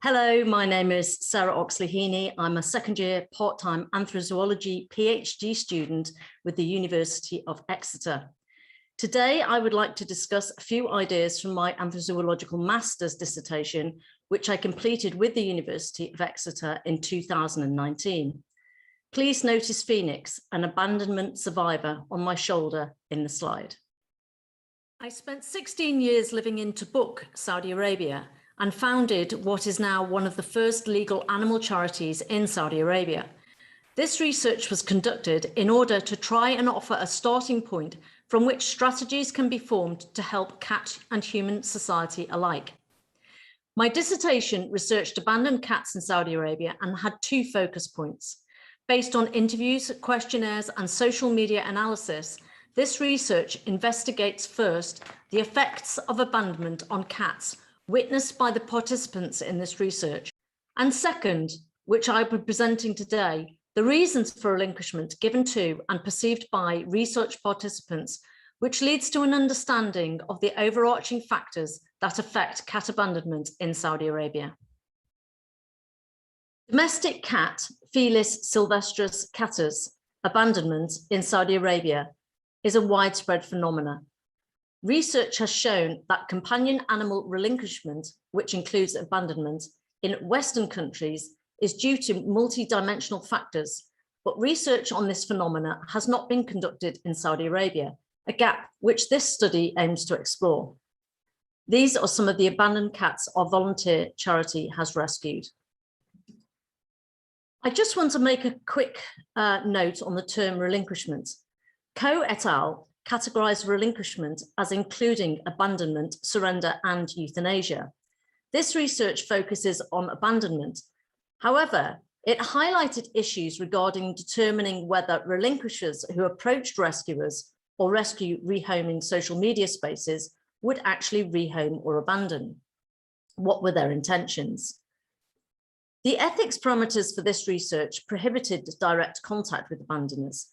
Hello, my name is Sarah Oxley Heaney. I'm a second-year part-time anthrozoology PhD student with the University of Exeter. Today, I would like to discuss a few ideas from my anthrozoological master's dissertation, which I completed with the University of Exeter in 2019. Please notice Phoenix, an abandonment survivor, on my shoulder in the slide. I spent 16 years living in Tabuk, Saudi Arabia, and founded what is now one of the first legal animal charities in Saudi Arabia. This research was conducted in order to try and offer a starting point from which strategies can be formed to help cat and human society alike. My dissertation researched abandoned cats in Saudi Arabia and had two focus points. Based on interviews, questionnaires, and social media analysis, this research investigates first the effects of abandonment on cats witnessed by the participants in this research, and second, which I will be presenting today, the reasons for relinquishment given to and perceived by research participants, which leads to an understanding of the overarching factors that affect cat abandonment in Saudi Arabia. Domestic cat, Felis Silvestris Catus, abandonment in Saudi Arabia is a widespread phenomenon. Research has shown that companion animal relinquishment, which includes abandonment, in Western countries is due to multi-dimensional factors, but research on this phenomena has not been conducted in Saudi Arabia, a gap which this study aims to explore. These are some of the abandoned cats our volunteer charity has rescued. I just want to make a quick note on the term relinquishment. Coe et al. Categorise relinquishment as including abandonment, surrender, and euthanasia. This research focuses on abandonment. However, it highlighted issues regarding determining whether relinquishers who approached rescuers or rescue rehoming social media spaces would actually rehome or abandon. What were their intentions? The ethics parameters for this research prohibited direct contact with abandoners.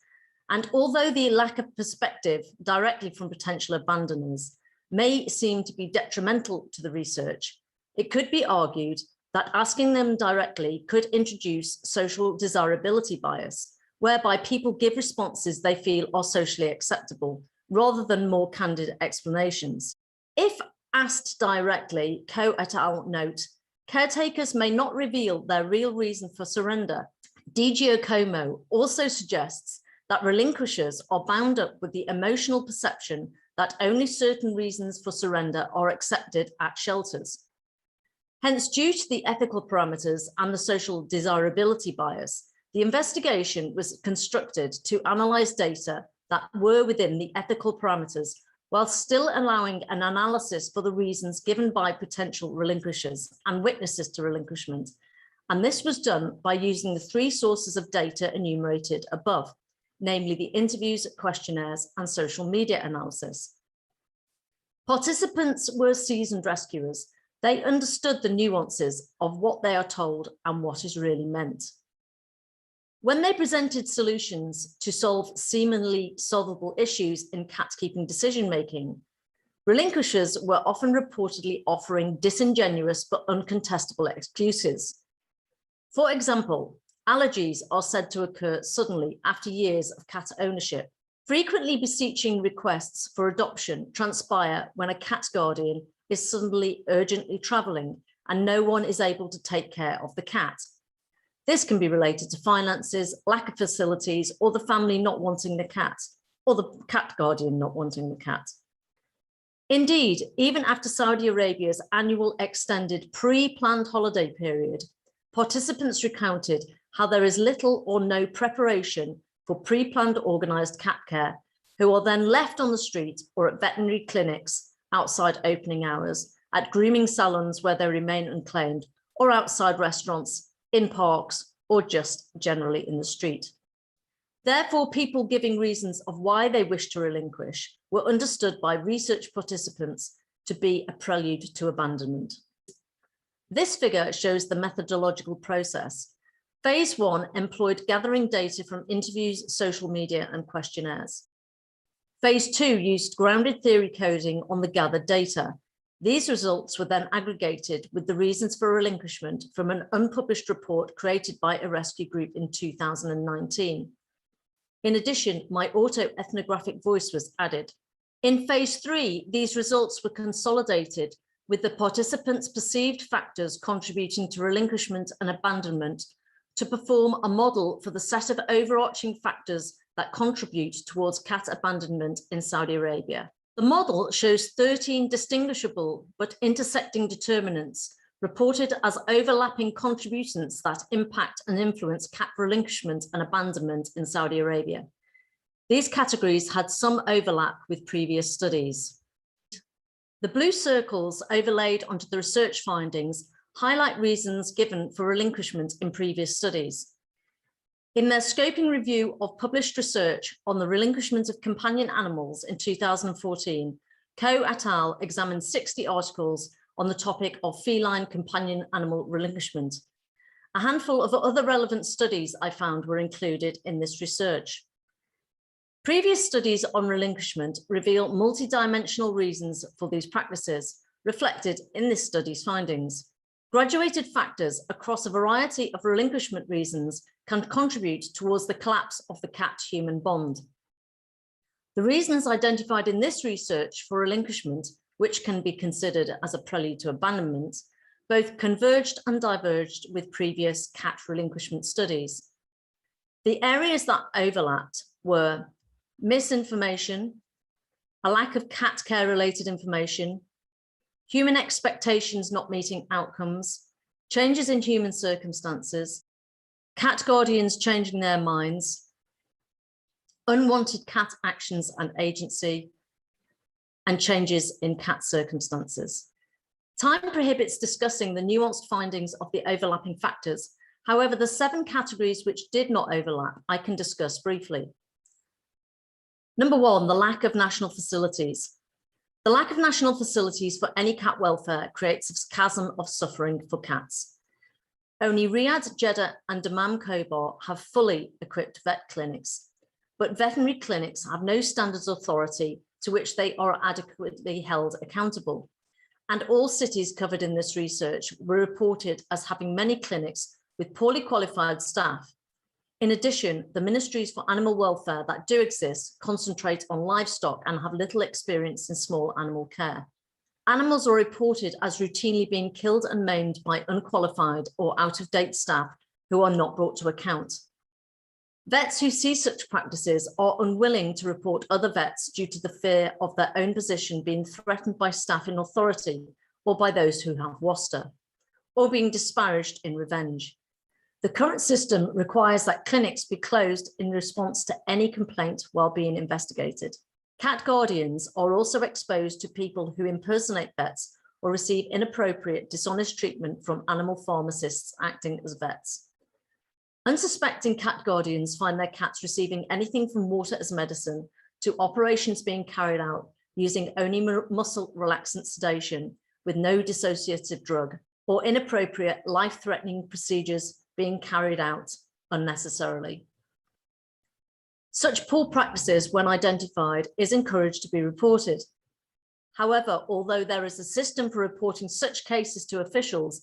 And although the lack of perspective directly from potential abandoners may seem to be detrimental to the research, it could be argued that asking them directly could introduce social desirability bias, whereby people give responses they feel are socially acceptable, rather than more candid explanations. If asked directly, Coe et al. Note, caretakers may not reveal their real reason for surrender. Di Giacomo also suggests that relinquishers are bound up with the emotional perception that only certain reasons for surrender are accepted at shelters. Hence, due to the ethical parameters and the social desirability bias, the investigation was constructed to analyse data that were within the ethical parameters, while still allowing an analysis for the reasons given by potential relinquishers and witnesses to relinquishment. And this was done by using the three sources of data enumerated above, namely the interviews, questionnaires, and social media analysis. Participants were seasoned rescuers. They understood the nuances of what they are told and what is really meant. When they presented solutions to solve seemingly solvable issues in cat-keeping decision-making, relinquishers were often reportedly offering disingenuous but uncontestable excuses. For example, allergies are said to occur suddenly after years of cat ownership. Frequently beseeching requests for adoption transpire when a cat guardian is suddenly urgently travelling and no one is able to take care of the cat. This can be related to finances, lack of facilities, or the family not wanting the cat, or the cat guardian not wanting the cat. Indeed, even after Saudi Arabia's annual extended pre-planned holiday period, participants recounted how there is little or no preparation for pre-planned organised cat care, who are then left on the street or at veterinary clinics outside opening hours, at grooming salons where they remain unclaimed, or outside restaurants, in parks, or just generally in the street. Therefore, people giving reasons of why they wish to relinquish were understood by research participants to be a prelude to abandonment. This figure shows the methodological process. Phase 1 employed gathering data from interviews, social media, and questionnaires. Phase 2 used grounded theory coding on the gathered data. These results were then aggregated with the reasons for relinquishment from an unpublished report created by a rescue group in 2019. In addition, my authoethnographic voice was added. In phase 3, these results were consolidated with the participants' perceived factors contributing to relinquishment and abandonment to perform a model for the set of overarching factors that contribute towards cat abandonment in Saudi Arabia. The model shows 13 distinguishable but intersecting determinants reported as overlapping contributors that impact and influence cat relinquishment and abandonment in Saudi Arabia. These categories had some overlap with previous studies. The blue circles overlaid onto the research findings highlight reasons given for relinquishment in previous studies. In their scoping review of published research on the relinquishment of companion animals in 2014, Coe et al. Examined 60 articles on the topic of feline companion animal relinquishment. A handful of other relevant studies I found were included in this research. Previous studies on relinquishment reveal multidimensional reasons for these practices, reflected in this study's findings. Graduated factors across a variety of relinquishment reasons can contribute towards the collapse of the cat-human bond. The reasons identified in this research for relinquishment, which can be considered as a prelude to abandonment, both converged and diverged with previous cat relinquishment studies. The areas that overlapped were misinformation, a lack of cat care related information, human expectations not meeting outcomes, changes in human circumstances, cat guardians changing their minds, unwanted cat actions and agency, and changes in cat circumstances. Time prohibits discussing the nuanced findings of the overlapping factors. However, the 7 categories which did not overlap, I can discuss briefly. Number 1, the lack of national facilities. The lack of national facilities for any cat welfare creates a chasm of suffering for cats. Only Riyadh, Jeddah, and Dammam Khobar have fully equipped vet clinics, but veterinary clinics have no standards authority to which they are adequately held accountable. And all cities covered in this research were reported as having many clinics with poorly qualified staff. In addition, the ministries for animal welfare that do exist concentrate on livestock and have little experience in small animal care. Animals are reported as routinely being killed and maimed by unqualified or out-of-date staff who are not brought to account. Vets who see such practices are unwilling to report other vets due to the fear of their own position being threatened by staff in authority or by those who have WASTA, or being disparaged in revenge. The current system requires that clinics be closed in response to any complaint while being investigated. Cat guardians are also exposed to people who impersonate vets or receive inappropriate, dishonest treatment from animal pharmacists acting as vets. Unsuspecting cat guardians find their cats receiving anything from water as medicine to operations being carried out using only muscle relaxant sedation with no dissociative drug, or inappropriate, life-threatening procedures being carried out unnecessarily. Such poor practices, when identified, is encouraged to be reported. However, although there is a system for reporting such cases to officials,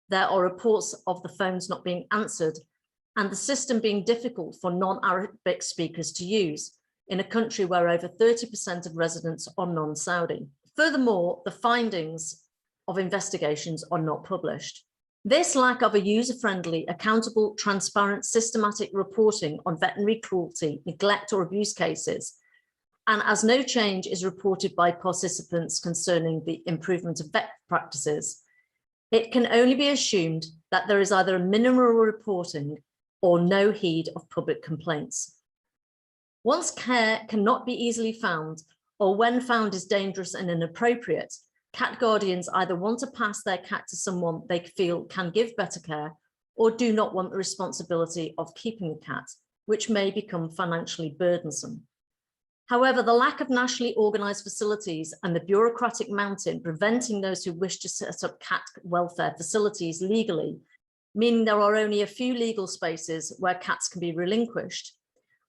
there are reports of the phones not being answered and the system being difficult for non-Arabic speakers to use in a country where over 30% of residents are non-Saudi. Furthermore, the findings of investigations are not published. This lack of a user-friendly, accountable, transparent, systematic reporting on veterinary cruelty, neglect or abuse cases, and as no change is reported by participants concerning the improvement of vet practices, it can only be assumed that there is either a minimal reporting or no heed of public complaints. Once care cannot be easily found, or when found is dangerous and inappropriate, cat guardians either want to pass their cat to someone they feel can give better care, or do not want the responsibility of keeping the cat, which may become financially burdensome. However, the lack of nationally organised facilities and the bureaucratic mountain preventing those who wish to set up cat welfare facilities legally, meaning there are only a few legal spaces where cats can be relinquished,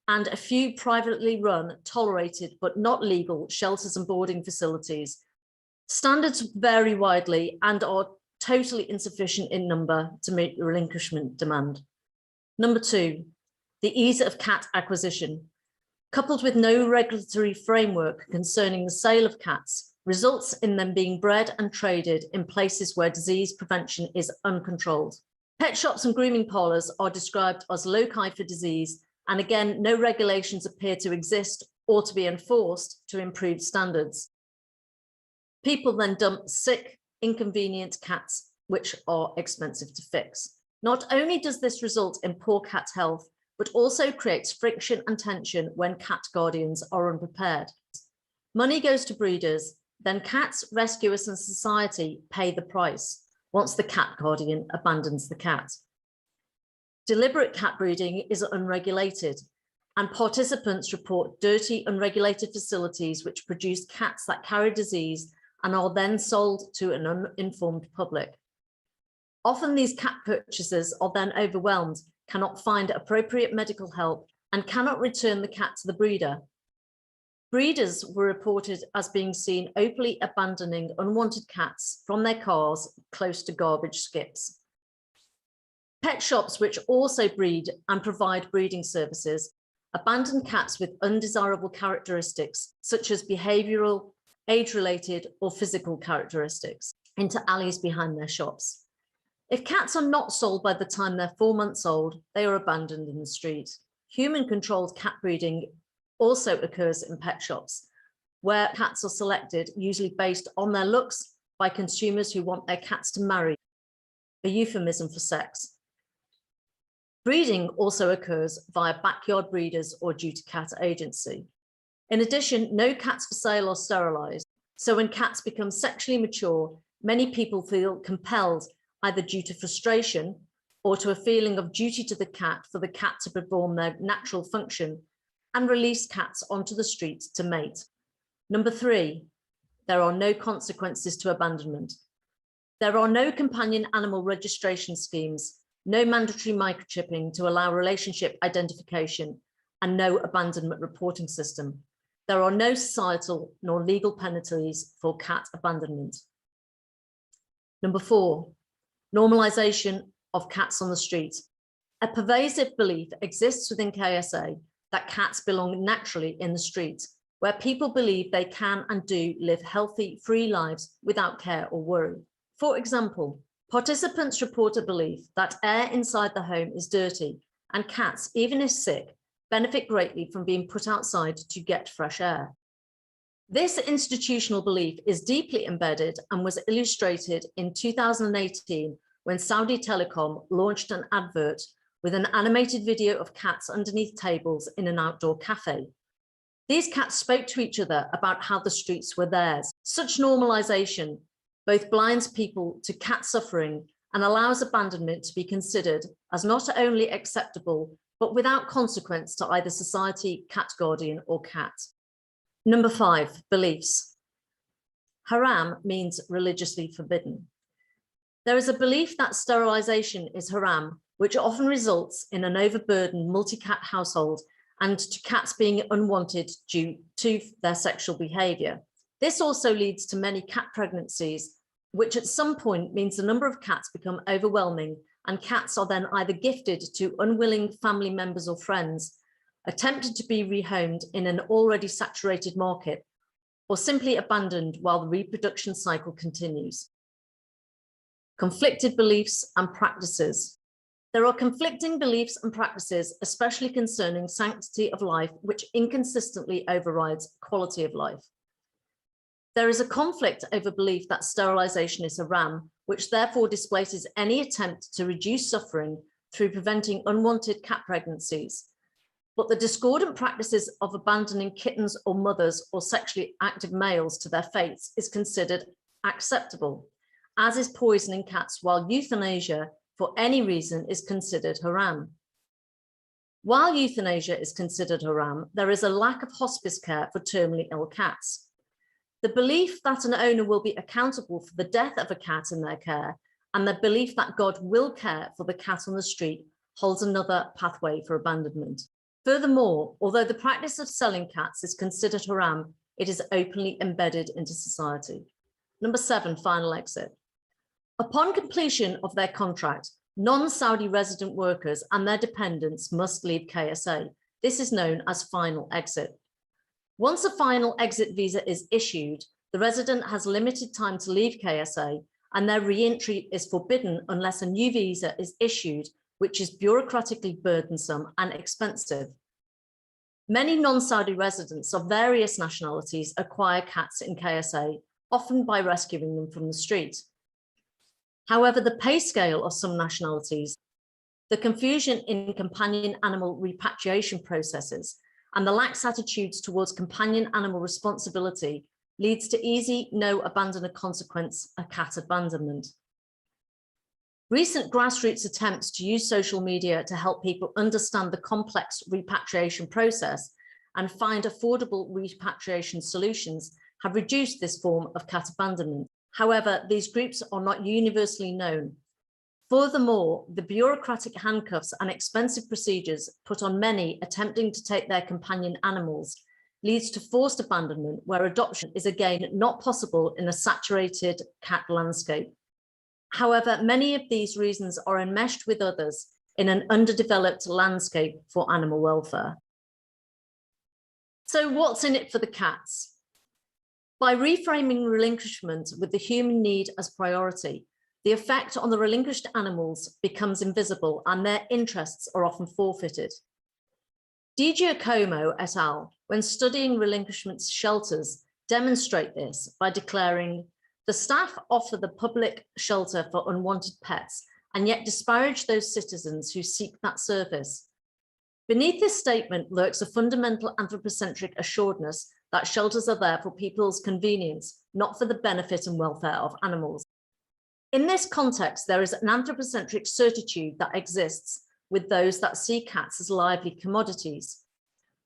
and a few privately run, tolerated but not legal shelters and boarding facilities, Standards vary widely and are totally insufficient in number to meet the relinquishment demand. Number 2, the ease of cat acquisition, coupled with no regulatory framework concerning the sale of cats, results in them being bred and traded in places where disease prevention is uncontrolled. Pet shops and grooming parlours are described as loci for disease, and again, no regulations appear to exist or to be enforced to improve standards. People then dump sick, inconvenient cats, which are expensive to fix. Not only does this result in poor cat health, but also creates friction and tension when cat guardians are unprepared. Money goes to breeders, then cats, rescuers and society pay the price once the cat guardian abandons the cat. Deliberate cat breeding is unregulated, and participants report dirty, unregulated facilities which produce cats that carry disease and are then sold to an uninformed public. Often these cat purchasers are then overwhelmed, cannot find appropriate medical help, and cannot return the cat to the breeder. Breeders were reported as being seen openly abandoning unwanted cats from their cars close to garbage skips. Pet shops, which also breed and provide breeding services, abandon cats with undesirable characteristics, such as behavioural, age-related or physical characteristics, into alleys behind their shops. If cats are not sold by the time they're 4 months old, they are abandoned in the street. Human-controlled cat breeding also occurs in pet shops, where cats are selected, usually based on their looks, by consumers who want their cats to marry, a euphemism for sex. Breeding also occurs via backyard breeders or due to cat agency. In addition, no cats for sale are sterilised, so when cats become sexually mature, many people feel compelled, either due to frustration or to a feeling of duty to the cat for the cat to perform their natural function, and release cats onto the streets to mate. Number 3, there are no consequences to abandonment. There are no companion animal registration schemes, no mandatory microchipping to allow relationship identification, and no abandonment reporting system. There are no societal nor legal penalties for cat abandonment. Number 4, normalisation of cats on the street. A pervasive belief exists within KSA that cats belong naturally in the street, where people believe they can and do live healthy, free lives without care or worry. For example, participants report a belief that air inside the home is dirty, and cats, even if sick, benefit greatly from being put outside to get fresh air. This institutional belief is deeply embedded and was illustrated in 2018 when Saudi Telecom launched an advert with an animated video of cats underneath tables in an outdoor cafe. These cats spoke to each other about how the streets were theirs. Such normalisation both blinds people to cat suffering and allows abandonment to be considered as not only acceptable, but without consequence to either society, cat guardian, or cat. Number 5, beliefs. Haram means religiously forbidden. There is a belief that sterilisation is haram, which often results in an overburdened multi-cat household and to cats being unwanted due to their sexual behaviour. This also leads to many cat pregnancies, which at some point means the number of cats become overwhelming, and cats are then either gifted to unwilling family members or friends, attempted to be rehomed in an already saturated market, or simply abandoned while the reproduction cycle continues. Conflicted beliefs and practices. There are conflicting beliefs and practices, especially concerning sanctity of life, which inconsistently overrides quality of life. There is a conflict over belief that sterilisation is haram, which therefore displaces any attempt to reduce suffering through preventing unwanted cat pregnancies. But the discordant practices of abandoning kittens or mothers or sexually active males to their fates is considered acceptable, as is poisoning cats, while euthanasia for any reason is considered haram. While euthanasia is considered haram, there is a lack of hospice care for terminally ill cats. The belief that an owner will be accountable for the death of a cat in their care, and the belief that God will care for the cat on the street, holds another pathway for abandonment. Furthermore, although the practice of selling cats is considered haram, it is openly embedded into society. Number 7, final exit. Upon completion of their contract, non-Saudi resident workers and their dependents must leave KSA. This is known as final exit. Once a final exit visa is issued, the resident has limited time to leave KSA, and their re-entry is forbidden unless a new visa is issued, which is bureaucratically burdensome and expensive. Many non-Saudi residents of various nationalities acquire cats in KSA, often by rescuing them from the street. However, the pay scale of some nationalities, the confusion in companion animal repatriation processes, and the lax attitudes towards companion animal responsibility leads to easy, no abandoned consequence of cat abandonment. Recent grassroots attempts to use social media to help people understand the complex repatriation process and find affordable repatriation solutions have reduced this form of cat abandonment. However, these groups are not universally known. Furthermore, the bureaucratic handcuffs and expensive procedures put on many attempting to take their companion animals leads to forced abandonment, where adoption is again not possible in a saturated cat landscape. However, many of these reasons are enmeshed with others in an underdeveloped landscape for animal welfare. So what's in it for the cats? By reframing relinquishment with the human need as priority, the effect on the relinquished animals becomes invisible and their interests are often forfeited. Di Giacomo et al., when studying relinquishment shelters, demonstrate this by declaring, the staff offer the public shelter for unwanted pets and yet disparage those citizens who seek that service. Beneath this statement lurks a fundamental anthropocentric assuredness that shelters are there for people's convenience, not for the benefit and welfare of animals. In this context, there is an anthropocentric certitude that exists with those that see cats as lively commodities,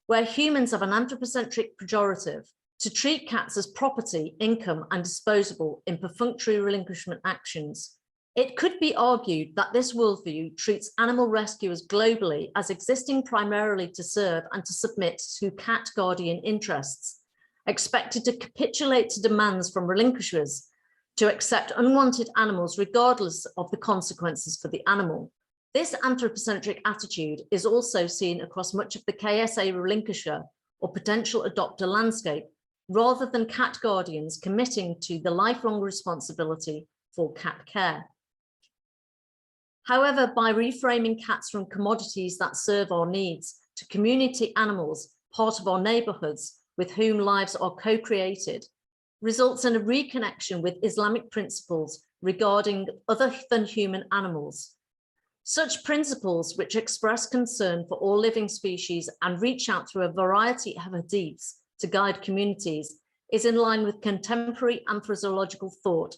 where humans have an anthropocentric pejorative to treat cats as property, income, and disposable in perfunctory relinquishment actions. It could be argued that this worldview treats animal rescuers globally as existing primarily to serve and to submit to cat guardian interests, expected to capitulate to demands from relinquishers, to accept unwanted animals regardless of the consequences for the animal. This anthropocentric attitude is also seen across much of the KSA relinquisher or potential adopter landscape, rather than cat guardians committing to the lifelong responsibility for cat care. However, by reframing cats from commodities that serve our needs to community animals, part of our neighborhoods with whom lives are co-created, results in a reconnection with Islamic principles regarding other than human animals. Such principles, which express concern for all living species and reach out through a variety of hadiths to guide communities, is in line with contemporary anthrozoological thought,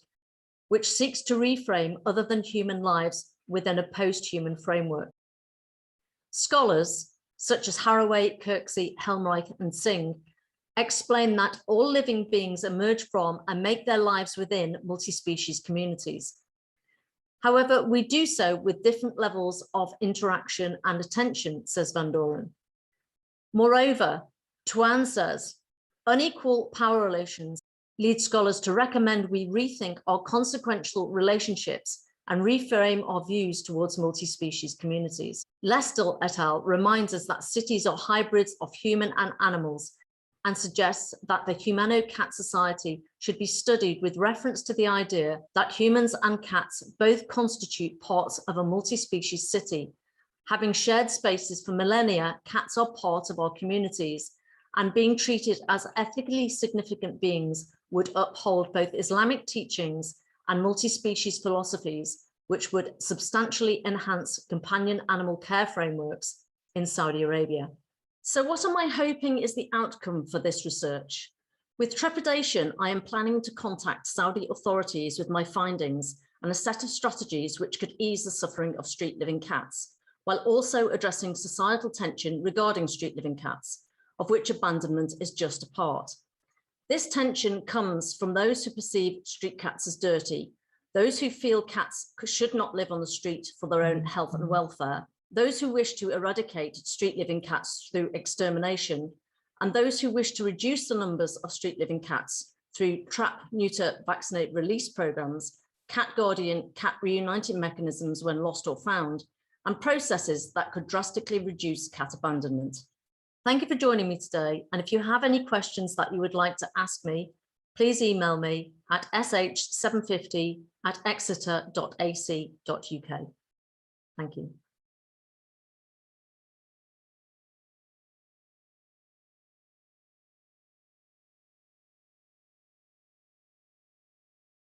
which seeks to reframe other than human lives within a post-human framework. Scholars, such as Haraway, Kirksey, Helmreich, and Singh, explain that all living beings emerge from and make their lives within multi-species communities. However, we do so with different levels of interaction and attention, says Van Doren. Moreover, Tuan says, unequal power relations lead scholars to recommend we rethink our consequential relationships and reframe our views towards multi-species communities. Lestel et al. Reminds us that cities are hybrids of human and animals, and suggests that the humano-cat society should be studied with reference to the idea that humans and cats both constitute parts of a multi-species city. Having shared spaces for millennia, cats are part of our communities, and being treated as ethically significant beings would uphold both Islamic teachings and multi-species philosophies, which would substantially enhance companion animal care frameworks in Saudi Arabia. So what am I hoping is the outcome for this research? With trepidation, I am planning to contact Saudi authorities with my findings and a set of strategies which could ease the suffering of street living cats, while also addressing societal tension regarding street living cats, of which abandonment is just a part. This tension comes from those who perceive street cats as dirty, those who feel cats should not live on the street for their own health and welfare, those who wish to eradicate street living cats through extermination, and those who wish to reduce the numbers of street living cats through trap, neuter, vaccinate, release programs, cat guardian, cat reuniting mechanisms when lost or found, and processes that could drastically reduce cat abandonment. Thank you for joining me today. And if you have any questions that you would like to ask me, please email me at sh750@exeter.ac.uk. Thank you.